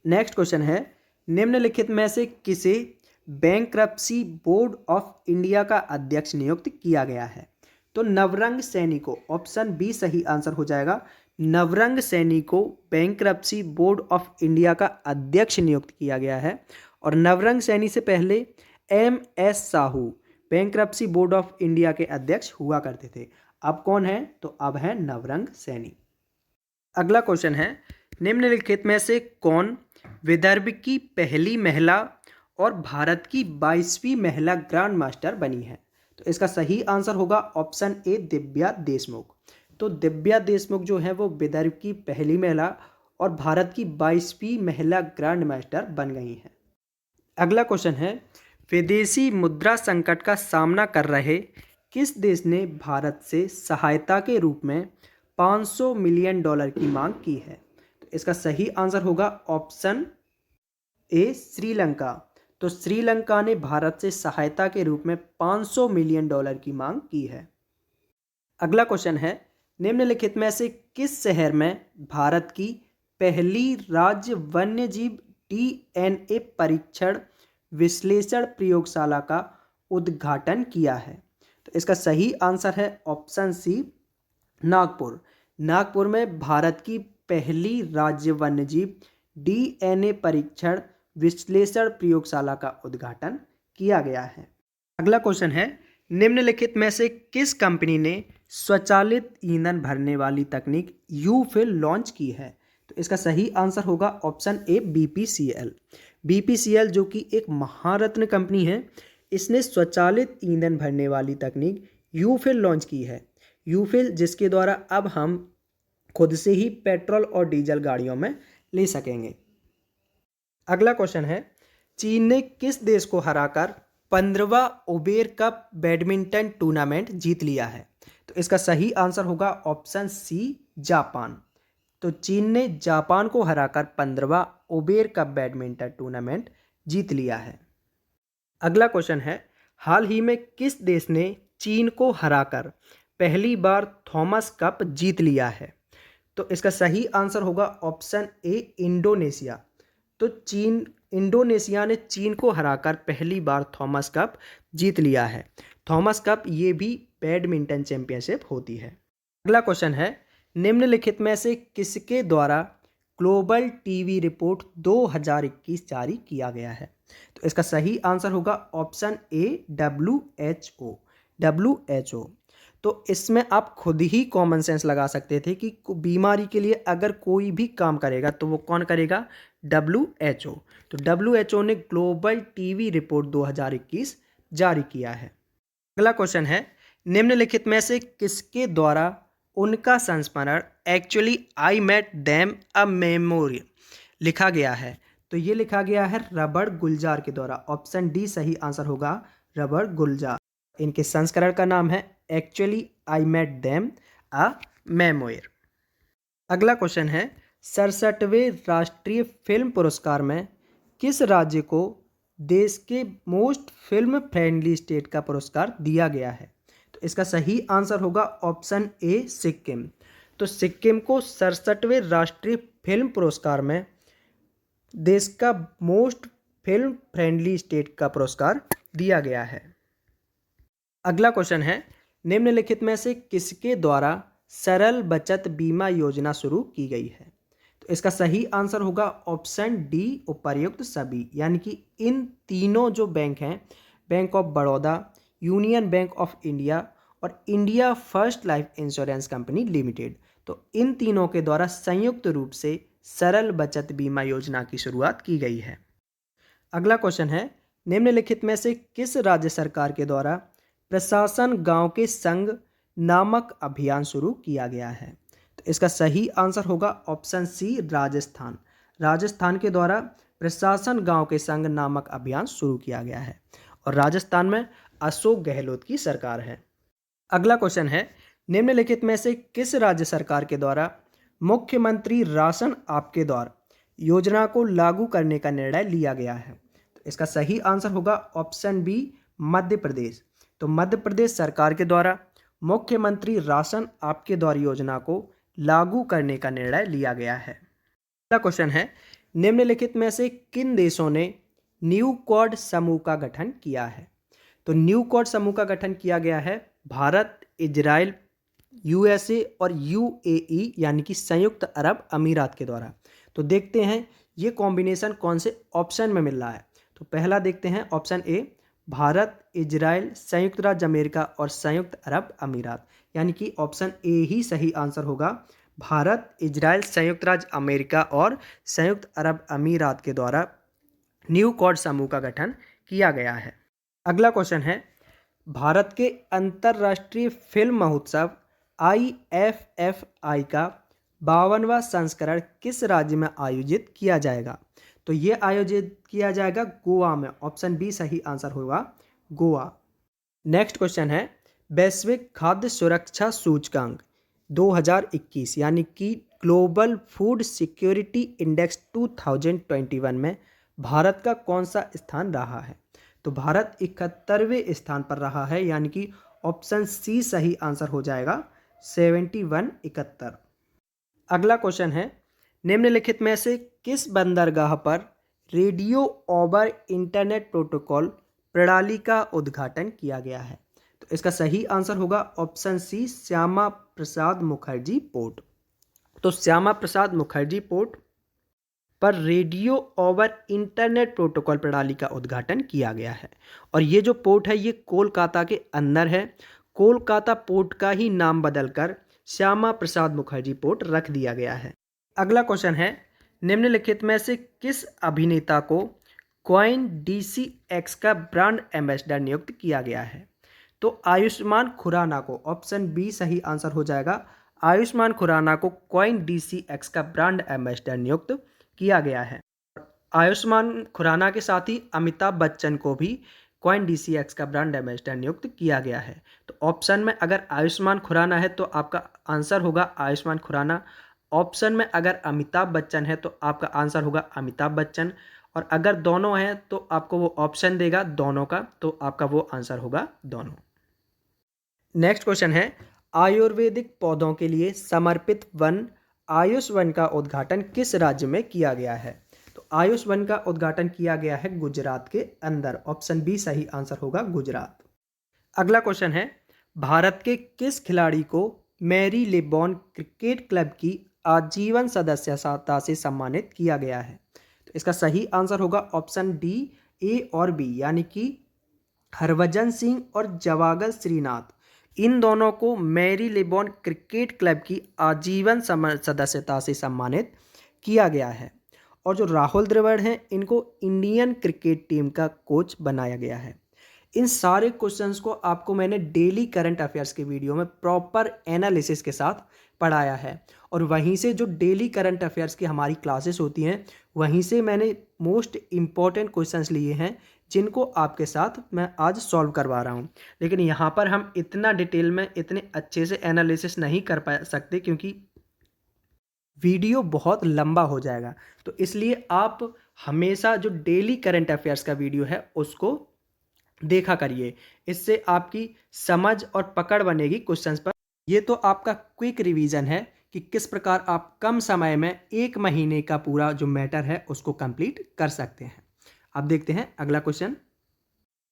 नेक्स्ट क्वेश्चन है, निम्नलिखित में से किसे बैंक्रप्सी बोर्ड ऑफ इंडिया का अध्यक्ष नियुक्त किया गया है? तो नवरंग सैनी को। ऑप्शन बी सही आंसर हो जाएगा। नवरंग सैनी को बैंक्रप्सी बोर्ड ऑफ इंडिया का अध्यक्ष नियुक्त किया गया है। और नवरंग सैनी से पहले M S. Sahu bankruptcy board of India के अध्यक्ष हुआ करते थे। अब कौन है? तो अब है नवरंग सैनी। अगला क्वेश्चन है, निम्नलिखित में से कौन विदर्भ की पहली महिला और भारत की 22वीं महिला ग्रैंड मास्टर बनी है? तो इसका सही आंसर होगा ऑप्शन ए दिव्या देशमुख। तो दिव्या देशमुख जो है वो विदर्भ की पहली महिला और भारत की 22वीं महिला ग्रैंड मास्टर बन गई हैं। अगला क्वेश्चन है, विदेशी मुद्रा संकट का सामना कर रहे किस देश ने भारत से सहायता के रूप में $500 मिलियन की मांग की है? तो इसका सही आंसर होगा ऑप्शन ए श्रीलंका। तो श्रीलंका ने भारत से सहायता के रूप में $500 मिलियन की मांग की है। अगला क्वेश्चन है, निम्नलिखित में से किस शहर में भारत की पहली राज्य वन्यजीव डीएनए परीक्षण विश्लेषण प्रयोगशाला का उद्घाटन किया है? तो इसका सही आंसर है ऑप्शन सी नागपुर। नागपुर में भारत की पहली राज्य वन्यजीव डीएनए परीक्षण विश्लेषण प्रयोगशाला का उद्घाटन किया गया है। अगला क्वेश्चन है, निम्नलिखित में से किस कंपनी ने स्वचालित ईंधन भरने वाली तकनीक यू-फिल लॉन्च की है? तो इसका सही आंसर होगा ऑप्शन ए बीपीसीएल। बीपीसीएल जो कि एक महारत्न कंपनी है, इसने स्वचालित ईंधन भरने वाली तकनीक यू-फिल लॉन्च की है। यू-फिल जिसके द्वारा अब हम खुद से ही पेट्रोल और डीजल गाड़ियों में ले सकेंगे। अगला क्वेश्चन है, चीन ने किस देश को हराकर 15वां उबेर कप बैडमिंटन टूर्नामेंट जीत लिया है? तो इसका सही आंसर होगा ऑप्शन सी जापान। तो चीन ने जापान को हराकर 15वां उबेर कप बैडमिंटन टूर्नामेंट जीत लिया है। अगला क्वेश्चन है, हाल ही में किस देश ने चीन को हराकर पहली बार थॉमस कप जीत लिया है? तो इसका सही आंसर होगा ऑप्शन ए इंडोनेशिया। तो इंडोनेशिया ने चीन को हराकर पहली बार थॉमस कप जीत लिया है। थॉमस कप ये भी बैडमिंटन चैंपियनशिप होती है। अगला क्वेश्चन है, निम्नलिखित में से किसके द्वारा ग्लोबल टीवी रिपोर्ट 2021 जारी किया गया है? तो इसका सही आंसर होगा ऑप्शन ए WHO। WHO। तो इसमें आप खुद ही कॉमन सेंस लगा सकते थे कि बीमारी के लिए अगर कोई भी काम करेगा तो वो कौन करेगा? WHO। तो WHO ने ग्लोबल टीवी रिपोर्ट 2021 जारी किया है। अगला क्वेश्चन है, निम्नलिखित में से किसके द्वारा उनका संस्मरण actually I met them a memorial लिखा गया है? तो ये लिखा गया है रबर्ट गुलजार के द्वारा। ऑप्शन डी सही आंसर होगा, रबर्ट गुलजार। इनके संस्करण का नाम है actually I met them a memoir. अगला क्वेश्चन है, 67वें राष्ट्रीय फिल्म पुरस्कार में किस राज्य को देश के मोस्ट फिल्म फ्रेंडली स्टेट का पुरस्कार दिया गया है? तो इसका सही आंसर होगा ऑप्शन ए सिक्किम। तो सिक्किम को 67वें राष्ट्रीय फिल्म पुरस्कार में देश का मोस्ट फिल्म फ्रेंडली स्टेट का पुरस्कार दिया गया है। अगला क्वेश्चन है, निम्नलिखित में से किसके द्वारा सरल बचत बीमा योजना शुरू की गई है? तो इसका सही आंसर होगा ऑप्शन डी उपर्युक्त सभी। यानी कि इन तीनों जो बैंक हैं, bank of Baroda, union bank of India और India first life insurance company limited, तो इन तीनों के द्वारा संयुक्त रूप से सरल बचत बीमा योजना की शुरुआत की गई है। अगला क्वेश्चन है, निम्नलिखित में से किस राज्य सरकार के द्वारा प्रशासन गांव के संग नामक अभियान शुरू किया गया है? तो इसका सही आंसर होगा ऑप्शन सी राजस्थान। राजस्थान के द्वारा प्रशासन गांव के संग नामक अभियान शुरू किया गया है और राजस्थान में अशोक गहलोत की सरकार है। अगला क्वेश्चन है, निम्नलिखित में से किस राज्य सरकार के द्वारा मुख्यमंत्री राशन आपके द्वार योजना को लागू करने का निर्णय लिया गया है? तो इसका सही आंसर होगा ऑप्शन बी मध्य प्रदेश। तो मध्य प्रदेश सरकार के द्वारा मुख्यमंत्री राशन आपके द्वार योजना को लागू करने का निर्णय लिया गया है। अगला क्वेश्चन है, निम्नलिखित में से किन देशों ने न्यू क्वाड समूह का गठन किया है? तो न्यू क्वाड समूह का गठन किया गया है भारत, इजराइल, USA और UAE यानी कि संयुक्त अरब अमीरात के द्वारा। तो देखते हैं ये कॉम्बिनेशन कौन से ऑप्शन में मिल रहा है। तो पहला देखते हैं ऑप्शन ए भारत, इजराइल, संयुक्त राज्य अमेरिका और संयुक्त अरब अमीरात, यानी कि ऑप्शन ए ही सही आंसर होगा। भारत, इजराइल, संयुक्त राज्य अमेरिका और संयुक्त अरब अमीरात के द्वारा न्यू क्वाड समूह का गठन किया गया है। अगला क्वेश्चन है, भारत के अंतर्राष्ट्रीय फिल्म महोत्सव IFFI का 52वां संस्करण किस राज्य में आयोजित किया जाएगा? तो ये आयोजित किया जाएगा गोवा में। ऑप्शन बी सही आंसर होगा, गोवा। नेक्स्ट क्वेश्चन है, वैश्विक खाद्य सुरक्षा सूचकांक 2021 यानी कि ग्लोबल फूड सिक्योरिटी इंडेक्स 2021 में भारत का कौन सा स्थान रहा है? तो भारत 71वें स्थान पर रहा है, यानी कि ऑप्शन सी सही आंसर हो जाएगा 71। अगला क्वेश्चन है, निम्नलिखित में से किस बंदरगाह पर रेडियो ओवर इंटरनेट प्रोटोकॉल प्रणाली का उद्घाटन किया गया है? तो इसका सही आंसर होगा option C Shyama Prasad Mukherjee port. तो श्यामा प्रसाद मुखर्जी पोर्ट पर रेडियो ओवर इंटरनेट प्रोटोकॉल प्रणाली का उद्घाटन किया गया है और ये जो पोर्ट है ये कोलकाता के अंदर है। कोलकाता पोर्ट का ही नाम बदलकर श्यामा प्रसाद मुखर्जी पोर्ट रख दिया गया है। अगला क्वेश्चन है, निम्नलिखित में से किस अभिनेता को कॉइन DCX का ब्रांड एम्बेसडर नियुक्त किया गया है? तो आयुष्मान खुराना को। ऑप्शन बी सही आंसर हो जाएगा, आयुष्मान खुराना को कॉइन DCX का ब्रांड एम्बेसडर नियुक्त किया गया है। आयुष्मान खुराना के साथ ही अमिताभ बच्चन को भी कॉइन DCX का ब्रांड एम्बेसडर नियुक्त किया गया है। तो ऑप्शन में अगर आयुष्मान खुराना है तो आपका आंसर होगा आयुष्मान खुराना। ऑप्शन में अगर अमिताभ बच्चन है तो आपका आंसर होगा अमिताभ बच्चन, और अगर दोनों हैं तो आपको वो ऑप्शन देगा दोनों का, तो आपका वो आंसर होगा दोनों। नेक्स्ट क्वेश्चन है, आयुर्वेदिक पौधों के लिए समर्पित वन आयुष वन का उद्घाटन किस राज्य में किया गया है? तो आयुष वन का उद्घाटन किया गया है गुजरात के अंदर। ऑप्शन बी सही आंसर होगा गुजरात। अगला क्वेश्चन है, भारत के किस खिलाड़ी को मैरी लेबॉन क्रिकेट क्लब की आजीवन सदस्यता से सम्मानित किया गया है? तो इसका सही आंसर होगा ऑप्शन डी, ए और बी, यानी कि हरभजन सिंह और जवागल श्रीनाथ। इन दोनों को मैरी लेबॉन क्रिकेट क्लब की आजीवन सदस्यता से सम्मानित किया गया है। और जो राहुल द्रविड़ हैं, इनको इंडियन क्रिकेट टीम का कोच बनाया गया है। इन सारे क्वेश्चंस को आपको मैंने डेली करंट अफेयर्स के वीडियो में प्रॉपर एनालिसिस के साथ पढ़ाया है, और वहीं से जो डेली करंट अफेयर्स की हमारी क्लासेस होती हैं, वहीं से मैंने मोस्ट इम्पॉर्टेंट क्वेश्चंस लिए हैं, जिनको आपके साथ मैं आज सॉल्व करवा रहा हूं। लेकिन यहाँ पर हम इतना डिटेल में इतने अच्छे से एनालिसिस नहीं कर पा सकते, क्योंकि वीडियो बहुत लंबा हो जाएगा। तो इसलिए आप हमेशा जो डेली करंट अफेयर्स का वीडियो है उसको देखा करिए, इससे आपकी समझ और पकड़ बनेगी क्वेश्चंस पर। ये तो आपका क्विक रिवीजन है कि किस प्रकार आप कम समय में 1 महीने का पूरा जो मैटर है उसको कंप्लीट कर सकते हैं। अब देखते हैं अगला क्वेश्चन।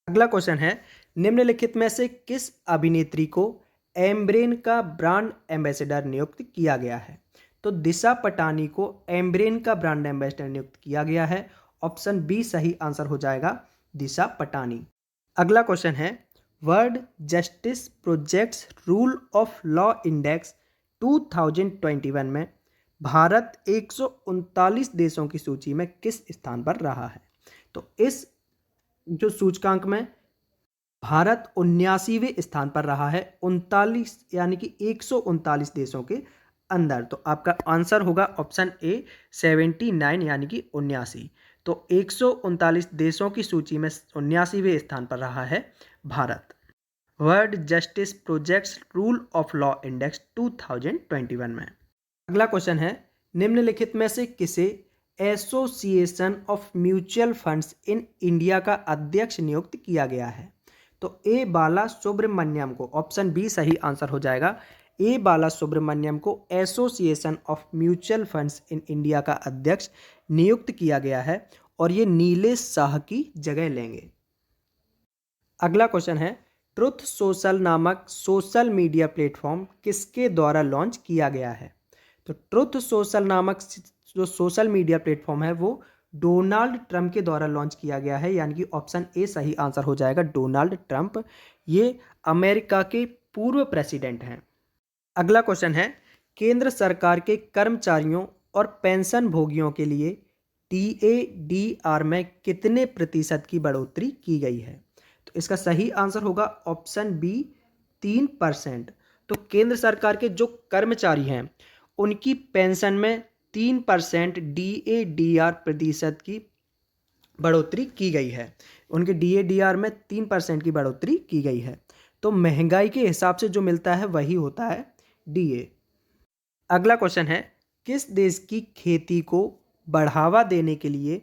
अगला क्वेश्चन है, निम्नलिखित में से किस अभिनेत्री को एम्ब्रेन का ब्रांड एम्बेसडर नियुक्त किया गया है? तो दिशा पटानी को एम्ब्रेन का ब्रांड एम्बेसडर नियुक्त किया गया है। ऑप्शन बी सही आंसर हो जाएगा, दिशा पटानी। अगला क्वेश्चन है, world justice projects rule of law index 2021 में भारत 139 देशों की सूची में किस स्थान पर रहा है? तो इस जो सूचकांक में भारत 79वें स्थान पर रहा है, 39 यानी कि 139 देशों के अंदर। तो आपका आंसर होगा ऑप्शन ए 79 यानी कि 79। तो 139 देशों की सूची में 79वें स्थान पर रहा है Bharat, world justice projects rule of law index 2021 में। अगला क्वेश्चन है, निम्नलिखित में से किसे association of mutual funds in India का अध्यक्ष नियुक्त किया गया है? तो ए बाला सुब्रमण्यम को, ऑप्शन बी सही आंसर हो जाएगा, ए बाला सुब्रमण्यम को association of mutual funds in India का अध्यक्ष नियुक्त किया गया है, और ये नीलेश शाह की जगह लेंगे। अगला क्वेश्चन है, ट्रुथ सोशल नामक सोशल मीडिया प्लेटफॉर्म किसके द्वारा लॉन्च किया गया है? तो ट्रुथ सोशल नामक जो सोशल मीडिया प्लेटफॉर्म है वो डोनाल्ड ट्रंप के द्वारा लॉन्च किया गया है, यानी कि ऑप्शन ए सही आंसर हो जाएगा, डोनाल्ड ट्रंप। ये अमेरिका के पूर्व प्रेसिडेंट हैं। अगला क्वेश्चन है, केंद्र सरकार के कर्मचारियों और पेंशन भोगियों के लिए DADR में कितने प्रतिशत की बढ़ोतरी की गई है? तो इसका सही आंसर होगा ऑप्शन बी 3%। तो केंद्र सरकार के जो कर्मचारी हैं उनकी पेंशन में 3% DADR प्रतिशत की बढ़ोतरी की गई है। उनके DADR में 3% की बढ़ोतरी की गई है। तो महंगाई के हिसाब से जो मिलता है वही होता है DA। अगला क्वेश्चन है, किस देश की खेती को बढ़ावा देने के लिए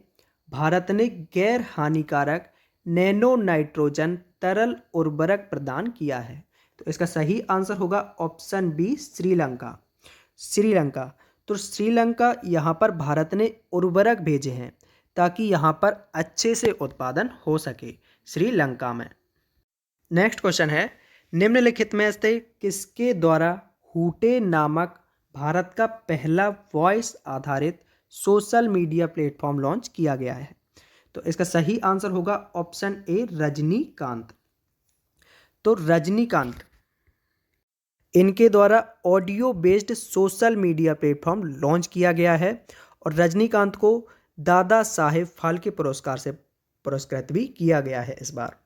भारत ने गैर हानिकारक नैनो नाइट्रोजन तरल उर्वरक प्रदान किया है? तो इसका सही आंसर होगा ऑप्शन बी श्रीलंका। श्रीलंका, तो श्रीलंका यहाँ पर भारत ने उर्वरक भेजे हैं ताकि यहाँ पर अच्छे से उत्पादन हो सके श्रीलंका में। नेक्स्ट क्वेश्चन है, निम्नलिखित में से किसके द्वारा हूटे नामक भारत का पहला वॉइस आधारित सोशल मीडिया प्लेटफॉर्म लॉन्च किया गया है? तो इसका सही आंसर होगा ऑप्शन ए रजनीकांत। तो रजनीकांत, इनके द्वारा audio based social media platform launch किया गया है, और रजनीकांत को दादा साहेब फाल्के पुरस्कार से पुरस्कृत भी किया गया है इस बार।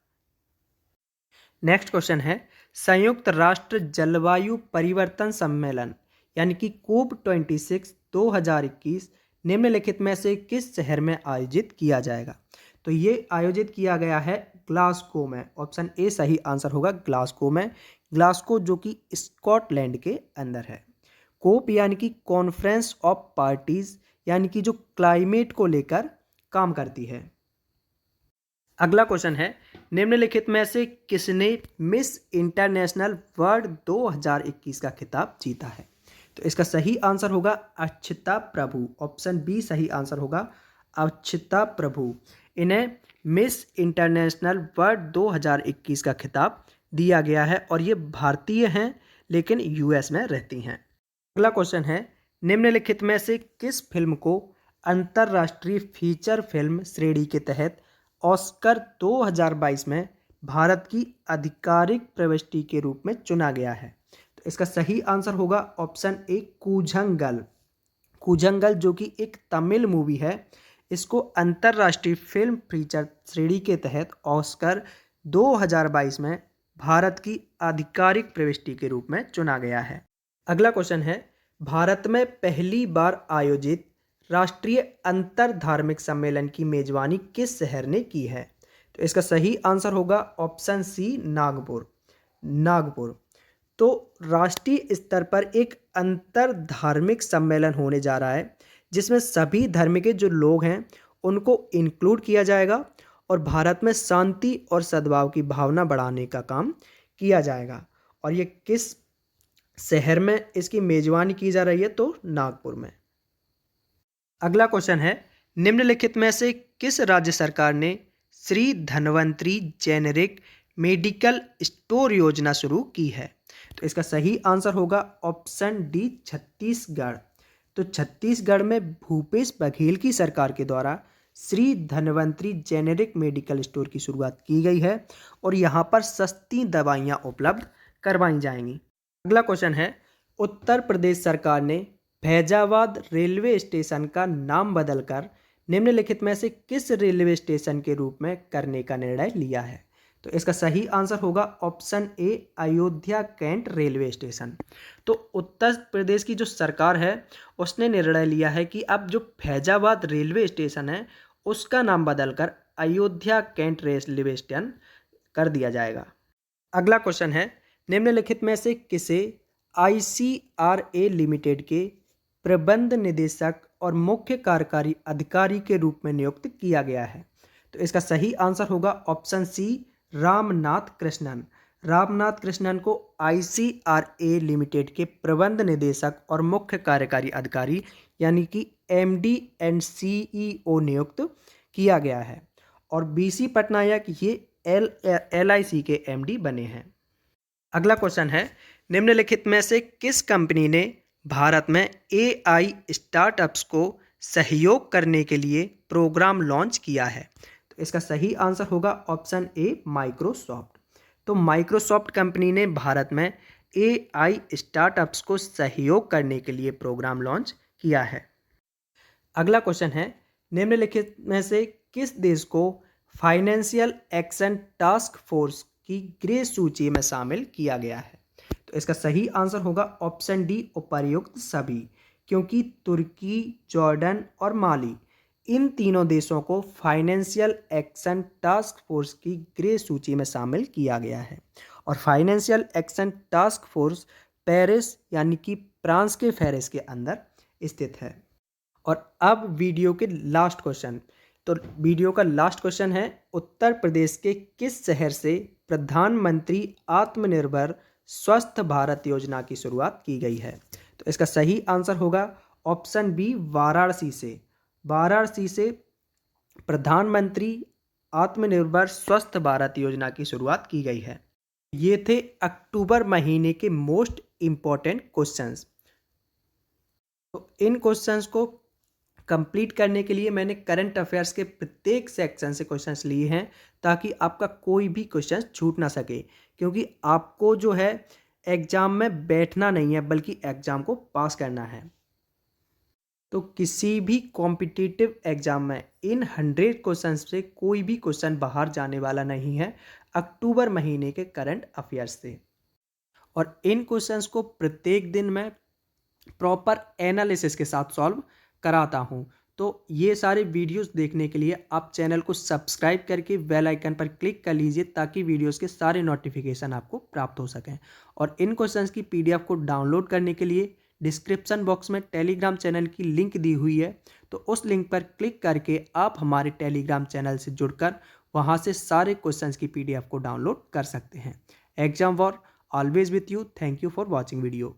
नेक्स्ट क्वेश्चन है, संयुक्त राष्ट्र जलवायु परिवर्तन सम्मेलन यानी कि COP26 2021 निम्नलिखित में से किस शहर में आयोजित किया जाएगा? तो ये आयोजित किया गया है ग्लासगो में। ऑप्शन ए सही आंसर होगा, ग्लासगो में। ग्लासगो जो कि स्कॉटलैंड के अंदर है। कोप यानी कि कॉन्फ्रेंस ऑफ पार्टीज, यानी कि जो क्लाइमेट को लेकर काम करती है। अगला क्वेश्चन है, निम्नलिखित में से किसने मिस इंटरनेशनल वर्ल्ड 2021 का खिताब जीता है? तो इसका सही आंसर होगा अक्षिता प्रभु। ऑप्शन बी सही आंसर होगा, अक्षिता प्रभु। इन्हें मिस इंटरनेशनल वर्ल्ड 2021 का खिताब दिया गया है और ये भारतीय हैं लेकिन यूएस में रहती हैं। अगला क्वेश्चन है, निम्नलिखित में से किस फिल्म को अंतर्राष्ट्रीय फीचर फिल्म श्रेणी के तहत ऑस्कर 2022 में भारत की आधिकारिक प्रविष्टि के रूप में चुना गया है? तो इसका सही आंसर होगा ऑप्शन ए, कूझंगल। कूझंगल जो कि एक तमिल मूवी है, इसको अंतर्राष्ट्रीय फिल्म फीचर श्रेणी के तहत ऑस्कर 2022 में भारत की आधिकारिक प्रविष्टि के रूप में चुना गया है। अगला क्वेश्चन है, भारत में पहली बार आयोजित राष्ट्रीय अंतर धार्मिक सम्मेलन की मेजबानी किस शहर ने की है? तो इसका सही आंसर होगा ऑप्शन सी, नागपुर। नागपुर। तो राष्ट्रीय स्तर पर एक अंतर धार्मिक सम्मेलन होने जा रहा है जिसमें सभी धर्म के जो लोग हैं उनको इंक्लूड किया जाएगा और भारत में शांति और सद्भाव की भावना बढ़ाने का काम किया जाएगा। और ये किस शहर में इसकी मेजबानी की जा रही है? तो नागपुर में। अगला क्वेश्चन है, निम्नलिखित में से किस राज्य सरकार ने Shri Dhanvantari generic medical store योजना शुरू की है? तो इसका सही आंसर होगा ऑप्शन डी, छत्तीसगढ़। तो छत्तीसगढ़ में भूपेश बघेल की सरकार के द्वारा Shri Dhanvantari generic medical store की शुरुआत की गई है और यहाँ पर सस्ती दवाइयाँ उपलब्ध करवाई जाएंगी। अगला क्वेश्चन है, उत्तर प्रदेश सरकार ने फैजाबाद रेलवे स्टेशन का नाम बदलकर निम्नलिखित में से किस रेलवे स्टेशन के रूप में करने का निर्णय लिया है? तो इसका सही आंसर होगा option A, Ayodhya cantt railway station. तो उत्तर प्रदेश की जो सरकार है उसने निर्णय लिया है कि अब जो फैजाबाद रेलवे स्टेशन है उसका नाम बदलकर अयोध्या कैंट रेलवे स्टेशन कर दिया जाएगा। अगला क्वेश्चन है, निम्नलिखित में से किसे ICRA लिमिटेड के प्रबंध निदेशक और मुख्य कार्यकारी अधिकारी के रूप में नियुक्त किया गया है? तो इसका सही आंसर होगा ऑप्शन सी, रामनाथ कृष्णन। रामनाथ कृष्णन को ICRA लिमिटेड के प्रबंध निदेशक और मुख्य कार्यकारी अधिकारी यानी कि MD एंड CEO नियुक्त किया गया है और BC पटनायक ये LIC के MD बने हैं। अगला क्वेश्चन है, निम्नलिखित में से किस कंपनी ने भारत में AI स्टार्टअप्स को सहयोग करने के लिए प्रोग्राम लॉन्च किया है? तो इसका सही आंसर होगा ऑप्शन ए, माइक्रोसॉफ्ट। तो माइक्रोसॉफ्ट कंपनी ने भारत में AI स्टार्टअप्स को सहयोग करने के लिए प्रोग्राम लॉन्च किया है। अगला क्वेश्चन है, निम्नलिखित में से किस देश को फाइनेंशियल एक्शन टास्क फोर्स की ग्रे सूची में शामिल किया गया है? तो इसका सही आंसर होगा ऑप्शन डी, उपर्युक्त सभी, क्योंकि तुर्की, जॉर्डन और माली इन तीनों देशों को फाइनेंशियल एक्शन टास्क फोर्स की ग्रे सूची में शामिल किया गया है और financial action task force Paris यानी कि फ्रांस के पेरिस के अंदर स्थित है। और अब वीडियो के लास्ट क्वेश्चन, तो वीडियो का लास्ट क्वेश्चन है, उत्तर प्रदेश के किस शहर से प्रधानमंत्री आत्मनिर्भर स्वस्थ भारत योजना की शुरुआत की गई है? तो इसका सही आंसर होगा ऑप्शन बी, वाराणसी से। वाराणसी से प्रधानमंत्री आत्मनिर्भर स्वस्थ भारत योजना की शुरुआत की गई है। ये थे अक्टूबर महीने के मोस्ट इम्पॉर्टेंट क्वेश्चंस। तो इन क्वेश्चंस को कंप्लीट करने के लिए मैंने करंट अफेयर्स के प्रत्येक सेक्शन से क्वेश्चंस लिए हैं ताकि आपका कोई भी क्वेश्चन छूट ना सके, क्योंकि आपको जो है एग्ज़ाम में बैठना नहीं है बल्कि एग्ज़ाम को पास करना है। तो किसी भी कॉम्पिटिटिव एग्ज़ाम में इन 100 क्वेश्चन से कोई भी क्वेश्चन बाहर जाने वाला नहीं है अक्टूबर महीने के करंट अफेयर्स से। और इन क्वेश्चंस को प्रत्येक दिन मैं प्रॉपर एनालिसिस के साथ सॉल्व कराता हूँ। तो ये सारे वीडियोस देखने के लिए आप चैनल को सब्सक्राइब करके बेल आइकन पर क्लिक कर लीजिए ताकि वीडियोस के सारे नोटिफिकेशन आपको प्राप्त हो सकें। और इन क्वेश्चंस की PDF को डाउनलोड करने के लिए डिस्क्रिप्शन बॉक्स में टेलीग्राम चैनल की लिंक दी हुई है, तो उस लिंक पर क्लिक करके आप हमारे टेलीग्राम चैनल से जुड़कर वहाँ से सारे क्वेश्चंस की PDF को डाउनलोड कर सकते हैं। Exam war always with you. Thank you for watching video.